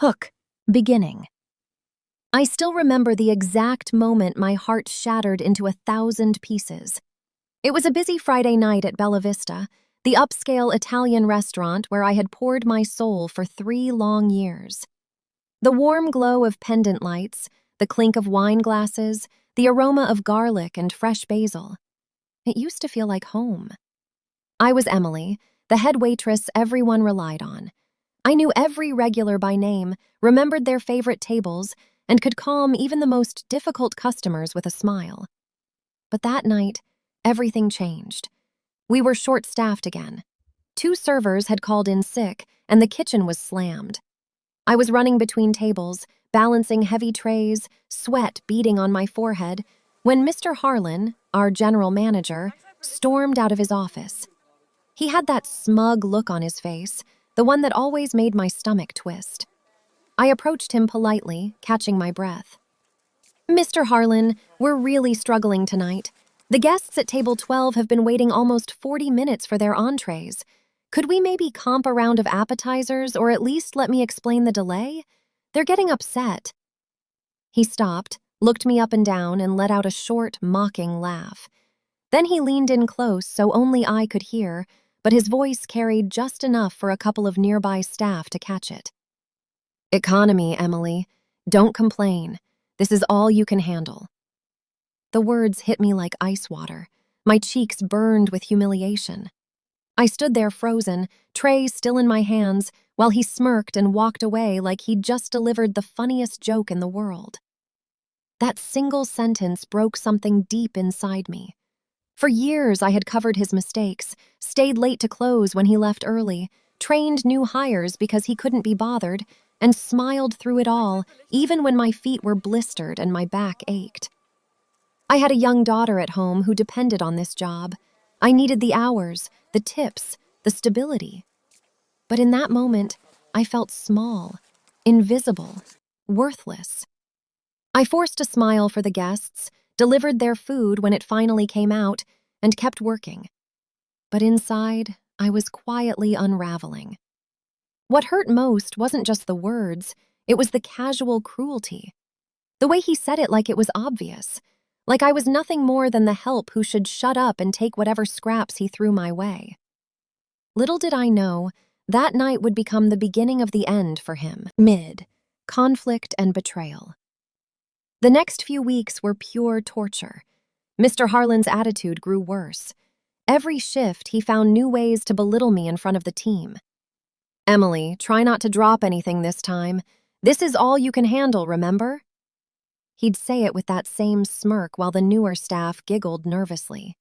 Hook. Beginning. I still remember the exact moment my heart shattered into 1,000 pieces. It was a busy Friday night at Bella Vista, the upscale Italian restaurant where I had poured my soul for 3 long years. The warm glow of pendant lights, the clink of wine glasses, the aroma of garlic and fresh basil. It used to feel like home. I was Emily, the head waitress everyone relied on. I knew every regular by name, remembered their favorite tables, and could calm even the most difficult customers with a smile. But that night, everything changed. We were short-staffed again. 2 servers had called in sick, and the kitchen was slammed. I was running between tables, balancing heavy trays, sweat beading on my forehead, when Mr. Harlan, our general manager, stormed out of his office. He had that smug look on his face, the one that always made my stomach twist. I approached him politely, catching my breath. "Mr. Harlan, we're really struggling tonight. The guests at table 12 have been waiting almost 40 minutes for their entrees. Could we maybe comp a round of appetizers or at least let me explain the delay? They're getting upset." He stopped, looked me up and down, and let out a short, mocking laugh. Then he leaned in close so only I could hear, but his voice carried just enough for a couple of nearby staff to catch it. "Economy, Emily. Don't complain. This is all you can handle." The words hit me like ice water. My cheeks burned with humiliation. I stood there frozen, tray still in my hands, while he smirked and walked away like he'd just delivered the funniest joke in the world. That single sentence broke something deep inside me. For years I had covered his mistakes, stayed late to close when he left early, trained new hires because he couldn't be bothered, and smiled through it all, even when my feet were blistered and my back ached. I had a young daughter at home who depended on this job. I needed the hours, the tips, the stability. But in that moment, I felt small, invisible, worthless. I forced a smile for the guests, delivered their food when it finally came out, and kept working. But inside, I was quietly unraveling. What hurt most wasn't just the words, it was the casual cruelty. The way he said it like it was obvious, like I was nothing more than the help who should shut up and take whatever scraps he threw my way. Little did I know, that night would become the beginning of the end for him. Conflict and betrayal. The next few weeks were pure torture. Mr. Harlan's attitude grew worse. Every shift, he found new ways to belittle me in front of the team. "Emily, try not to drop anything this time. This is all you can handle, remember?" He'd say it with that same smirk while the newer staff giggled nervously.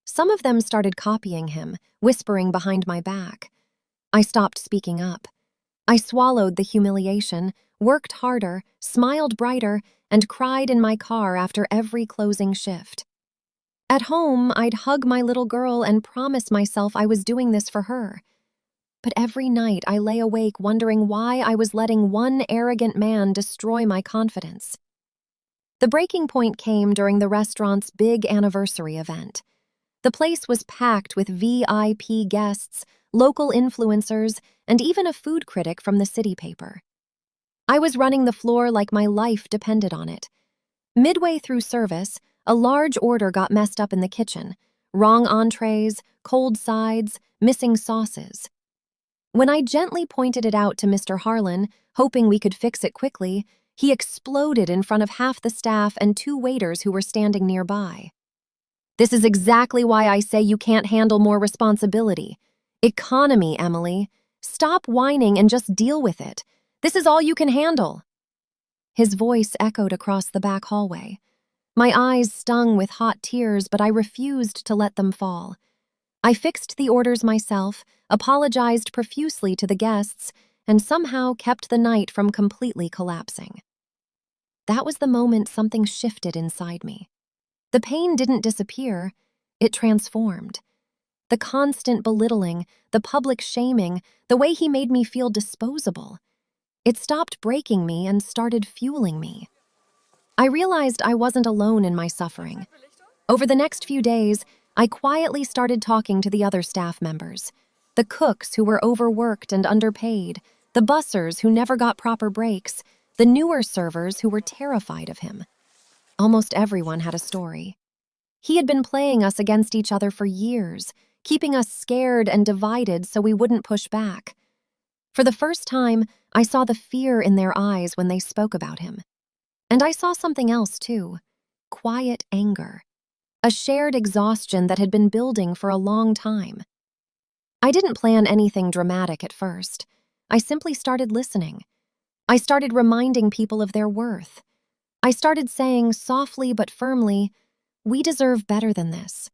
Some of them started copying him, whispering behind my back. I stopped speaking up. I swallowed the humiliation, worked harder, smiled brighter, and cried in my car after every closing shift. At home, I'd hug my little girl and promise myself I was doing this for her. But every night I lay awake wondering why I was letting one arrogant man destroy my confidence. The breaking point came during the restaurant's big anniversary event. The place was packed with VIP guests, local influencers, and even a food critic from the city paper. I was running the floor like my life depended on it. Midway through service, a large order got messed up in the kitchen. Wrong entrees, cold sides, missing sauces. When I gently pointed it out to Mr. Harlan, hoping we could fix it quickly, he exploded in front of half the staff and 2 waiters who were standing nearby. "This is exactly why I say you can't handle more responsibility. Economy, Emily. Stop whining and just deal with it. This is all you can handle." His voice echoed across the back hallway. My eyes stung with hot tears, but I refused to let them fall. I fixed the orders myself, apologized profusely to the guests, and somehow kept the night from completely collapsing. That was the moment something shifted inside me. The pain didn't disappear, it transformed. The constant belittling, the public shaming, the way he made me feel disposable. It stopped breaking me and started fueling me. I realized I wasn't alone in my suffering. Over the next few days, I quietly started talking to the other staff members. The cooks who were overworked and underpaid, The bussers who never got proper breaks, the newer servers who were terrified of him. Almost everyone had a story. He had been playing us against each other for years, keeping us scared and divided so we wouldn't push back. For the first time, I saw the fear in their eyes when they spoke about him. And I saw something else, too. Quiet anger. A shared exhaustion that had been building for a long time. I didn't plan anything dramatic at first. I simply started listening. I started reminding people of their worth. I started saying softly but firmly, "We deserve better than this."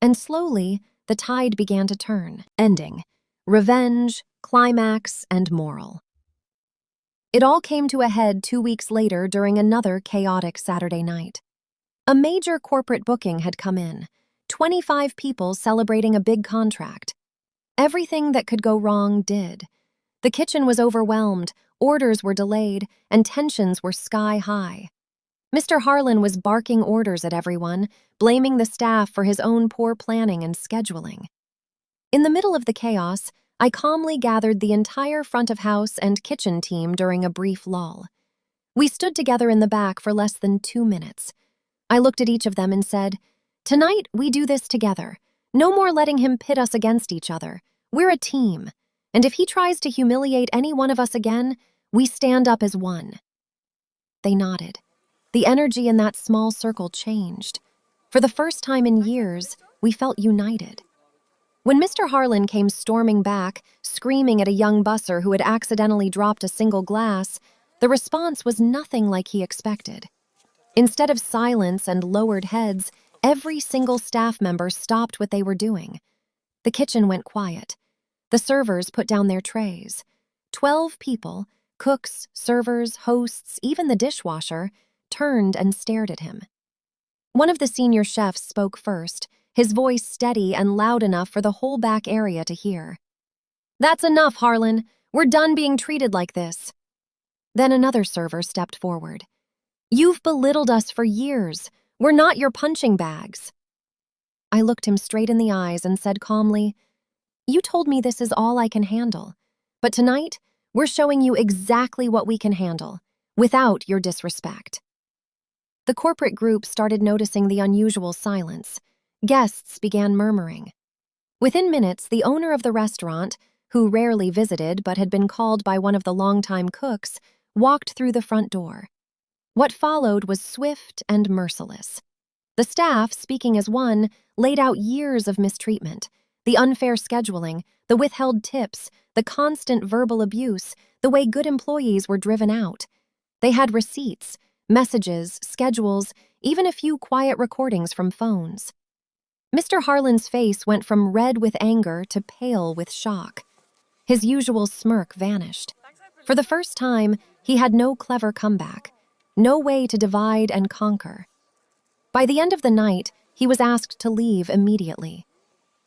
And slowly, the tide began to turn, ending. Revenge, climax, and moral. It all came to a head 2 weeks later during another chaotic Saturday night. A major corporate booking had come in, 25 people celebrating a big contract. Everything that could go wrong did. The kitchen was overwhelmed, orders were delayed, and tensions were sky high. Mr. Harlan was barking orders at everyone, blaming the staff for his own poor planning and scheduling. In the middle of the chaos, I calmly gathered the entire front of house and kitchen team during a brief lull. We stood together in the back for less than 2 minutes. I looked at each of them and said, "Tonight, we do this together. No more letting him pit us against each other. We're a team. And if he tries to humiliate any one of us again, we stand up as one." They nodded. The energy in that small circle changed. For the first time in years, we felt united. When Mr. Harlan came storming back, screaming at a young busser who had accidentally dropped a single glass, the response was nothing like he expected. Instead of silence and lowered heads, every single staff member stopped what they were doing. The kitchen went quiet. The servers put down their trays. 12 people, cooks, servers, hosts, even the dishwasher, turned and stared at him. One of the senior chefs spoke first, his voice steady and loud enough for the whole back area to hear. "That's enough, Harlan. We're done being treated like this." Then another server stepped forward. "You've belittled us for years. We're not your punching bags." I looked him straight in the eyes and said calmly, "You told me this is all I can handle. But tonight, we're showing you exactly what we can handle, without your disrespect." The corporate group started noticing the unusual silence. Guests began murmuring. Within minutes, the owner of the restaurant, who rarely visited but had been called by one of the longtime cooks, walked through the front door. What followed was swift and merciless. The staff, speaking as one, laid out years of mistreatment, the unfair scheduling, the withheld tips, the constant verbal abuse, the way good employees were driven out. They had receipts, messages, schedules, even a few quiet recordings from phones. Mr. Harlan's face went from red with anger to pale with shock. His usual smirk vanished. For the first time, he had no clever comeback, no way to divide and conquer. By the end of the night, he was asked to leave immediately.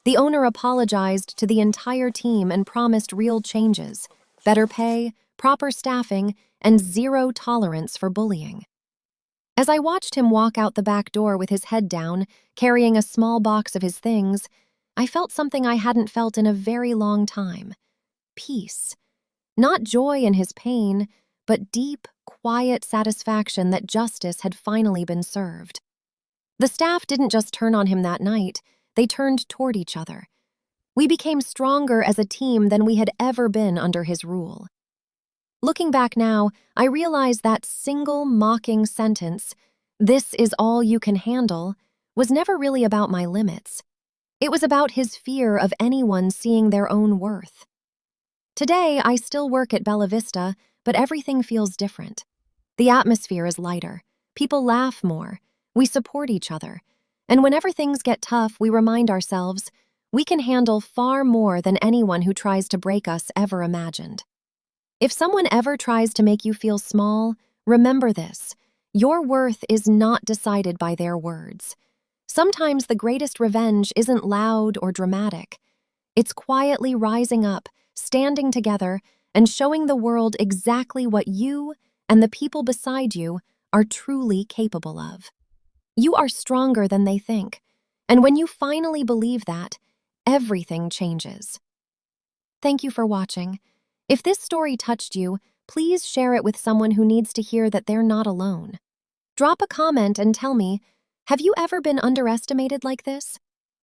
The owner apologized to the entire team and promised real changes, better pay, proper staffing, and zero tolerance for bullying. As I watched him walk out the back door with his head down, carrying a small box of his things, I felt something I hadn't felt in a very long time. Peace. Not joy in his pain, but deep, quiet satisfaction that justice had finally been served. The staff didn't just turn on him that night, they turned toward each other. We became stronger as a team than we had ever been under his rule. Looking back now, I realize that single mocking sentence, "This is all you can handle," was never really about my limits. It was about his fear of anyone seeing their own worth. Today, I still work at Bella Vista, but everything feels different. The atmosphere is lighter. People laugh more. We support each other. And whenever things get tough, we remind ourselves, we can handle far more than anyone who tries to break us ever imagined. If someone ever tries to make you feel small, remember this: your worth is not decided by their words. Sometimes the greatest revenge isn't loud or dramatic. It's quietly rising up, standing together, and showing the world exactly what you and the people beside you are truly capable of. You are stronger than they think, and when you finally believe that, everything changes. Thank you for watching. If this story touched you, please share it with someone who needs to hear that they're not alone. Drop a comment and tell me, have you ever been underestimated like this?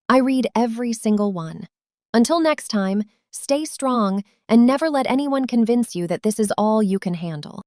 I read every single one. Until next time, stay strong and never let anyone convince you that this is all you can handle.